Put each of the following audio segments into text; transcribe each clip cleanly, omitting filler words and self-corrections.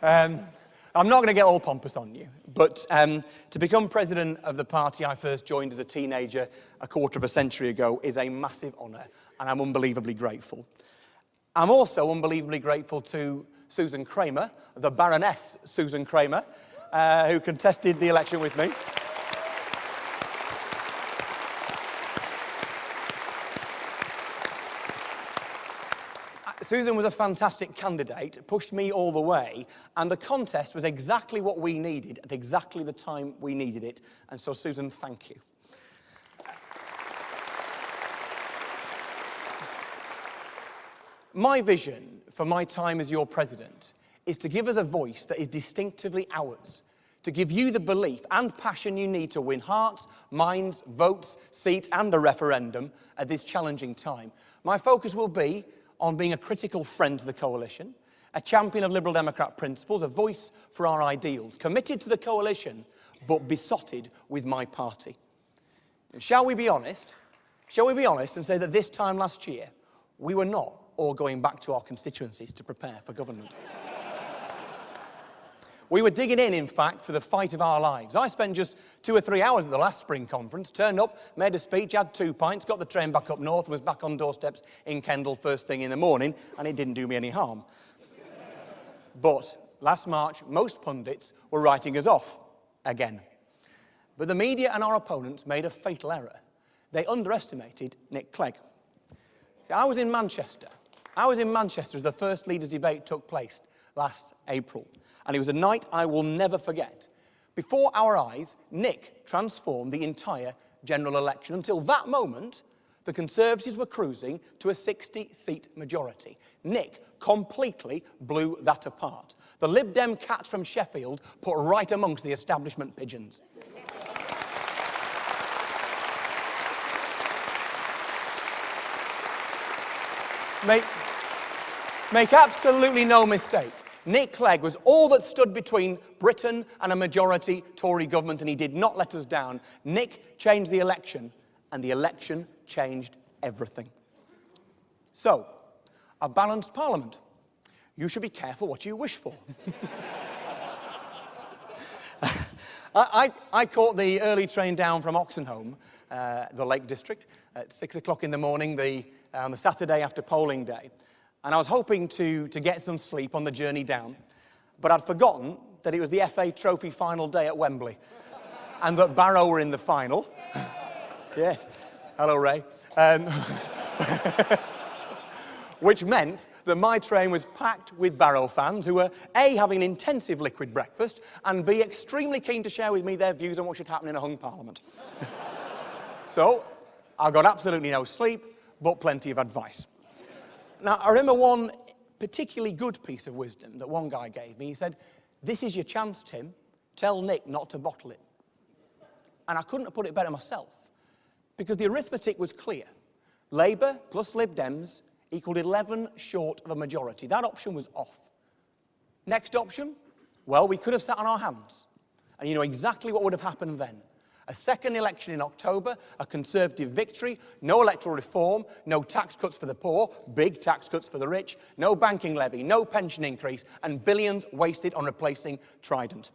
I'm not going to get all pompous on you, but to become president of the party I first joined as a teenager a quarter of a century ago is a massive honour, and I'm unbelievably grateful. I'm also unbelievably grateful to Susan Kramer, the Baroness Susan Kramer, who contested the election with me. Susan was a fantastic candidate, pushed me all the way, and the contest was exactly what we needed at exactly the time we needed it. And so, Susan, thank you. My vision for my time as your president is to give us a voice that is distinctively ours, to give you the belief and passion you need to win hearts, minds, votes, seats, and a referendum at this challenging time. My focus will be on being a critical friend to the coalition, a champion of Liberal Democrat principles, a voice for our ideals, committed to the coalition, but besotted with my party. Shall we be honest? Shall we be honest and say that this time last year, we were not all going back to our constituencies to prepare for government? We were digging in fact, for the fight of our lives. I spent just 2 or 3 hours at the last spring conference, turned up, made a speech, had 2 pints, got the train back up north, was back on doorsteps in Kendal first thing in the morning, and it didn't do me any harm. But last March, most pundits were writing us off again. But the media and our opponents made a fatal error. They underestimated Nick Clegg. I was in Manchester. As the first leaders' debate took place last April. And it was a night I will never forget. Before our eyes, Nick transformed the entire general election. Until that moment, the Conservatives were cruising to a 60-seat majority. Nick completely blew that apart. The Lib Dem cats from Sheffield put right amongst the establishment pigeons. Make absolutely no mistake. Nick Clegg was all that stood between Britain and a majority Tory government, and he did not let us down. Nick changed the election, and the election changed everything. So, a balanced parliament. You should be careful what you wish for. I caught the early train down from Oxenholme, the Lake District, at 6 o'clock in the morning on the Saturday after polling day. And I was hoping to get some sleep on the journey down, but I'd forgotten that it was the FA Trophy final day at Wembley, and that Barrow were in the final. Yes, hello Ray. Which meant that my train was packed with Barrow fans who were A, having an intensive liquid breakfast, and B, extremely keen to share with me their views on what should happen in a hung parliament. So, I got absolutely no sleep, but plenty of advice. Now, I remember one particularly good piece of wisdom that one guy gave me. He said, "This is your chance, Tim. Tell Nick not to bottle it." And I couldn't have put it better myself, because the arithmetic was clear. Labour plus Lib Dems equaled 11 short of a majority. That option was off. Next option? Well, we could have sat on our hands. And you know exactly what would have happened then. A second election in October, a Conservative victory, no electoral reform, no tax cuts for the poor, big tax cuts for the rich, no banking levy, no pension increase, and billions wasted on replacing Trident.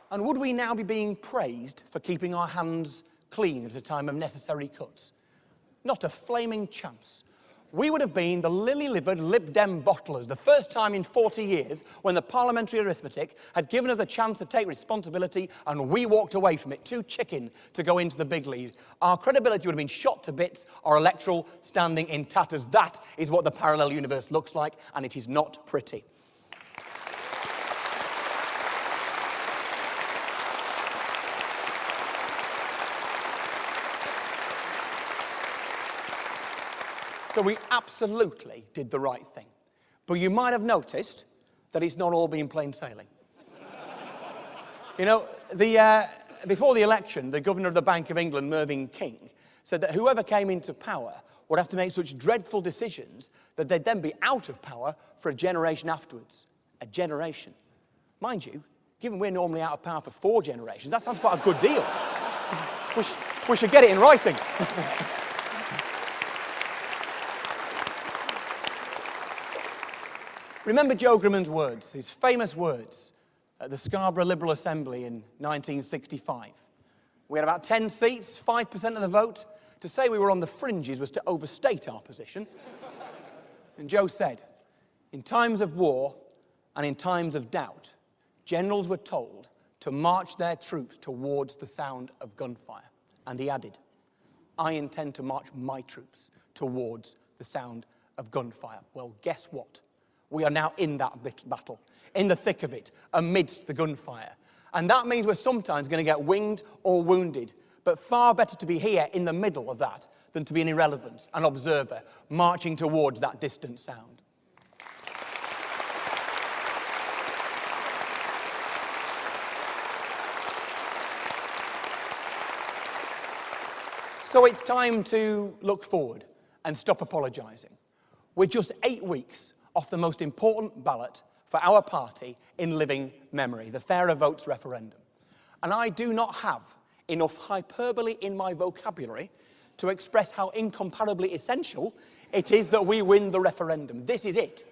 And would we now be being praised for keeping our hands clean at a time of necessary cuts? Not a flaming chance. We would have been the lily-livered Lib Dem bottlers, the first time in 40 years when the parliamentary arithmetic had given us a chance to take responsibility and we walked away from it, too chicken to go into the big lead. Our credibility would have been shot to bits, our electoral standing in tatters. That is what the parallel universe looks like, and it is not pretty. So we absolutely did the right thing. But you might have noticed that it's not all been plain sailing. You know, before the election, the Governor of the Bank of England, Mervyn King, said that whoever came into power would have to make such dreadful decisions that they'd then be out of power for a generation afterwards. A generation. Mind you, given we're normally out of power for 4 generations, that sounds quite a good deal. We should get it in writing. Remember Joe Grimmon's words, his famous words at the Scarborough Liberal Assembly in 1965. We had about 10 seats, 5% of the vote. To say we were on the fringes was to overstate our position. And Joe said, in times of war and in times of doubt, generals were told to march their troops towards the sound of gunfire. And he added, I intend to march my troops towards the sound of gunfire. Well, guess what? We are now in that battle, in the thick of it, amidst the gunfire. And that means we're sometimes going to get winged or wounded, but far better to be here in the middle of that than to be an irrelevance, an observer, marching towards that distant sound. So it's time to look forward and stop apologising. We're just 8 weeks off the most important ballot for our party in living memory, the Fairer Votes referendum. And I do not have enough hyperbole in my vocabulary to express how incomparably essential it is that we win the referendum. This is it.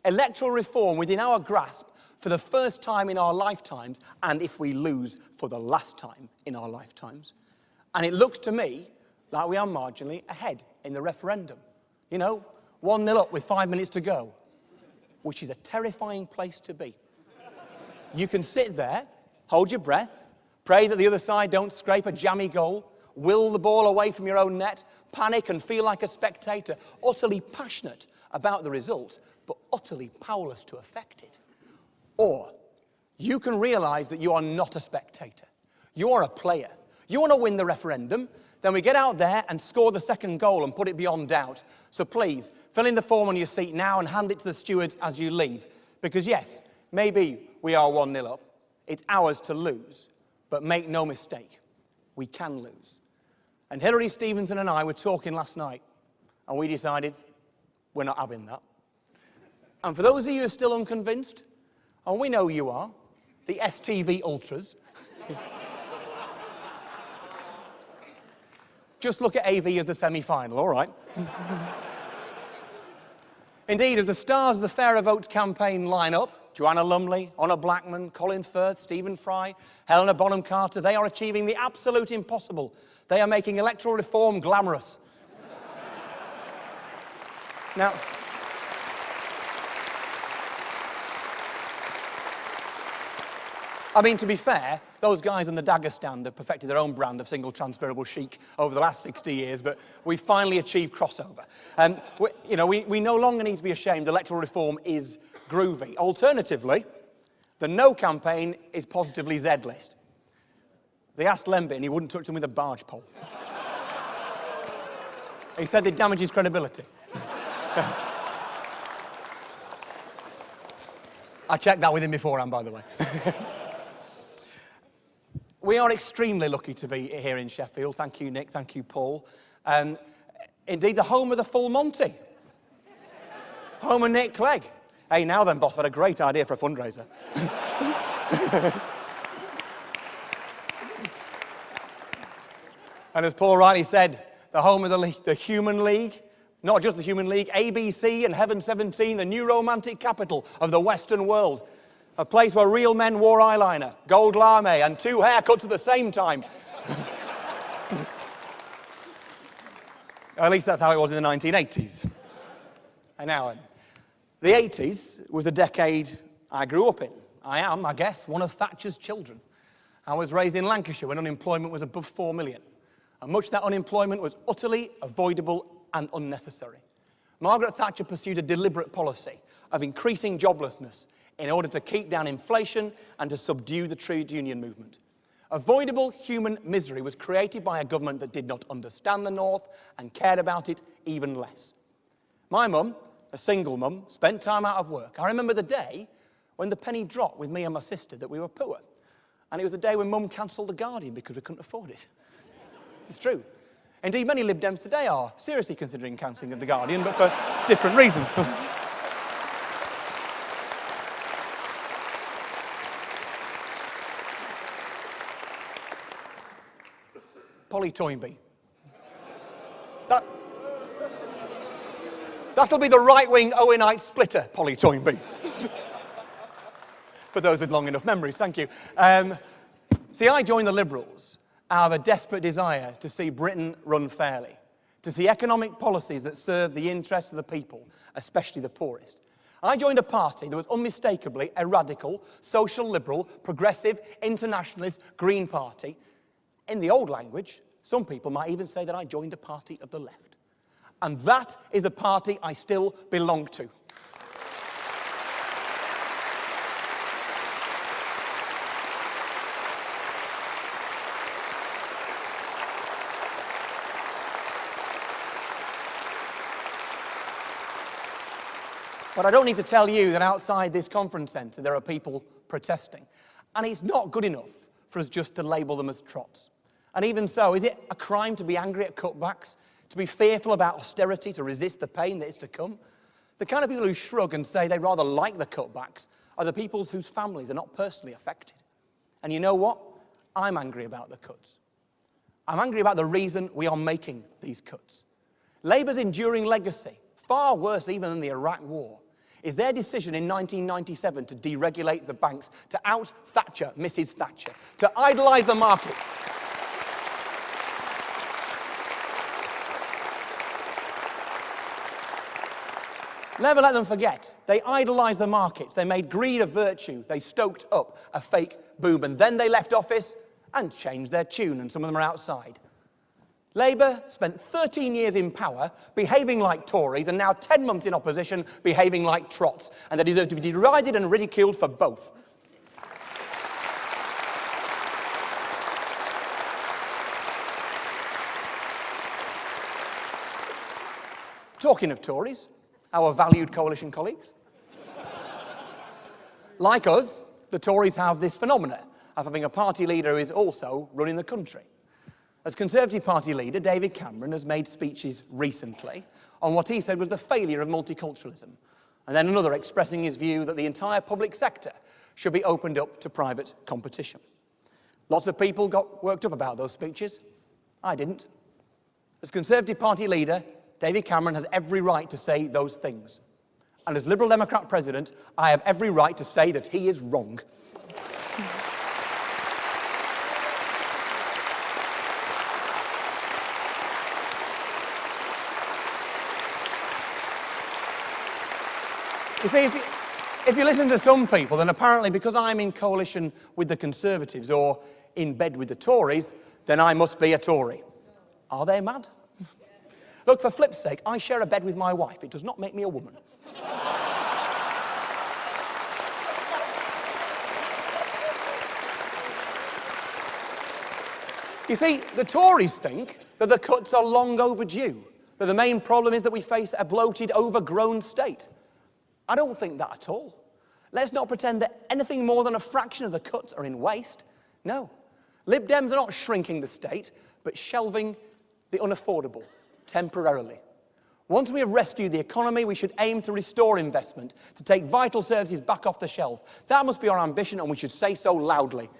Electoral reform within our grasp for the first time in our lifetimes, and if we lose, for the last time in our lifetimes. And it looks to me like we are marginally ahead in the referendum. You know, 1-0 up with 5 minutes to go, which is a terrifying place to be. You can sit there, hold your breath, pray that the other side don't scrape a jammy goal, will the ball away from your own net, panic and feel like a spectator, utterly passionate about the result, but utterly powerless to affect it. Or you can realise that you are not a spectator. You are a player. You want to win the referendum, then we get out there and score the second goal and put it beyond doubt. So please, fill in the form on your seat now and hand it to the stewards as you leave. Because yes, maybe we are 1-0 up. It's ours to lose. But make no mistake, we can lose. And Hilary Stevenson and I were talking last night, and we decided we're not having that. And for those of you who are still unconvinced, and we know you are, the STV Ultras, just look at AV as the semi-final, all right? Indeed, as the stars of the Fairer Votes campaign line up, Joanna Lumley, Honor Blackman, Colin Firth, Stephen Fry, Helena Bonham Carter, they are achieving the absolute impossible. They are making electoral reform glamorous. Now, I mean, to be fair, those guys in the dagger stand have perfected their own brand of single transferable chic over the last 60 years, but we finally achieved crossover. We no longer need to be ashamed. Electoral reform is groovy. Alternatively, the No campaign is positively Z-list. They asked Lembit and he wouldn't touch them with a barge pole. He said they'd damage his credibility. I checked that with him beforehand, by the way. We are extremely lucky to be here in Sheffield. Thank you, Nick. Thank you, Paul. Indeed, the home of the full Monty. Home of Nick Clegg. Hey, now then, boss, I've had a great idea for a fundraiser. And as Paul rightly said, the home of the Human League, not just the Human League, ABC and Heaven 17, the new romantic capital of the Western world. A place where real men wore eyeliner, gold lame, and 2 haircuts at the same time. At least that's how it was in the 1980s. And now, the 80s was a decade I grew up in. I am, I guess, one of Thatcher's children. I was raised in Lancashire when unemployment was above 4 million. And much of that unemployment was utterly avoidable and unnecessary. Margaret Thatcher pursued a deliberate policy of increasing joblessness in order to keep down inflation and to subdue the trade union movement. Avoidable human misery was created by a government that did not understand the North and cared about it even less. My mum, a single mum, spent time out of work. I remember the day when the penny dropped with me and my sister that we were poor. And it was the day when mum cancelled The Guardian because we couldn't afford it. It's true. Indeed, many Lib Dems today are seriously considering cancelling The Guardian, but for different reasons. Polly Toynbee. That'll be the right-wing Owenite splitter, Polly Toynbee. For those with long enough memories, thank you. See, I joined the Liberals out of a desperate desire to see Britain run fairly, to see economic policies that serve the interests of the people, especially the poorest. I joined a party that was unmistakably a radical, social liberal, progressive, internationalist, Green party. In the old language, some people might even say that I joined a party of the left. And that is the party I still belong to. But I don't need to tell you that outside this conference centre there are people protesting. And it's not good enough for us just to label them as trots. And even so, is it a crime to be angry at cutbacks, to be fearful about austerity, to resist the pain that is to come? The kind of people who shrug and say they rather like the cutbacks are the people whose families are not personally affected. And you know what? I'm angry about the cuts. I'm angry about the reason we are making these cuts. Labour's enduring legacy, far worse even than the Iraq War, is their decision in 1997 to deregulate the banks, to out-Thatcher Mrs. Thatcher, to idolise the markets. Never let them forget. They idolised the markets. They made greed a virtue. They stoked up a fake boom. And then they left office and changed their tune, and some of them are outside. Labour spent 13 years in power behaving like Tories and now 10 months in opposition behaving like trots, and they deserve to be derided and ridiculed for both. Talking of Tories, our valued coalition colleagues, like us, the Tories have this phenomenon of having a party leader who is also running the country. As Conservative Party leader, David Cameron has made speeches recently on what he said was the failure of multiculturalism, and then another expressing his view that the entire public sector should be opened up to private competition. Lots of people got worked up about those speeches. I didn't. As Conservative Party leader, David Cameron has every right to say those things. And as Liberal Democrat president, I have every right to say that he is wrong. You see, if you listen to some people, then apparently because I'm in coalition with the Conservatives or in bed with the Tories, then I must be a Tory. Are they mad? Look, for flip's sake, I share a bed with my wife. It does not make me a woman. You see, the Tories think that the cuts are long overdue, that the main problem is that we face a bloated, overgrown state. I don't think that at all. Let's not pretend that anything more than a fraction of the cuts are in waste. No. Lib Dems are not shrinking the state, but shelving the unaffordable, temporarily. Once we have rescued the economy, we should aim to restore investment, to take vital services back off the shelf. That must be our ambition, and we should say so loudly.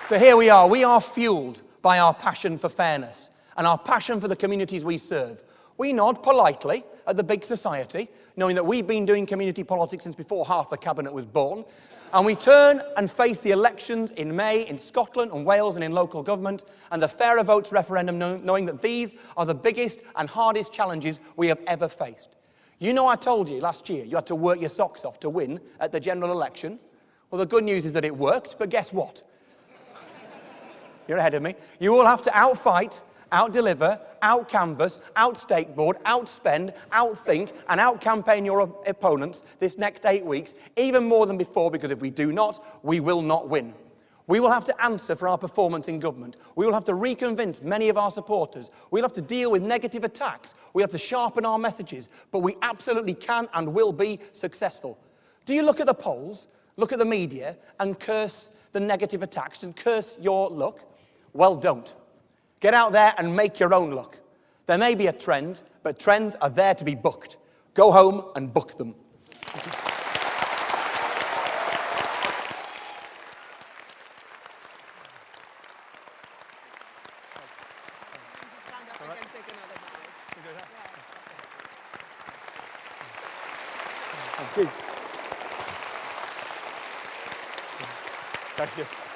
So here we are fueled by our passion for fairness and our passion for the communities we serve. We nod politely at the big society, knowing that we've been doing community politics since before half the cabinet was born, and we turn and face the elections in May in Scotland and Wales and in local government, and the Fairer Votes referendum, knowing that these are the biggest and hardest challenges we have ever faced. You know, I told you last year you had to work your socks off to win at the general election. Well, the good news is that it worked, but guess what? You're ahead of me. You will have to outfight, out-deliver, out-canvass, out-stakeboard, outspend, outthink, and out-campaign your opponents this next 8 weeks, even more than before, because if we do not, we will not win. We will have to answer for our performance in government. We will have to reconvince many of our supporters. We'll have to deal with negative attacks. We'll have to sharpen our messages. But we absolutely can and will be successful. Do you look at the polls, look at the media, and curse the negative attacks and curse your luck? Well, don't. Get out there and make your own luck. There may be a trend, but trends are there to be booked. Go home and book them. Thank you. Thank you.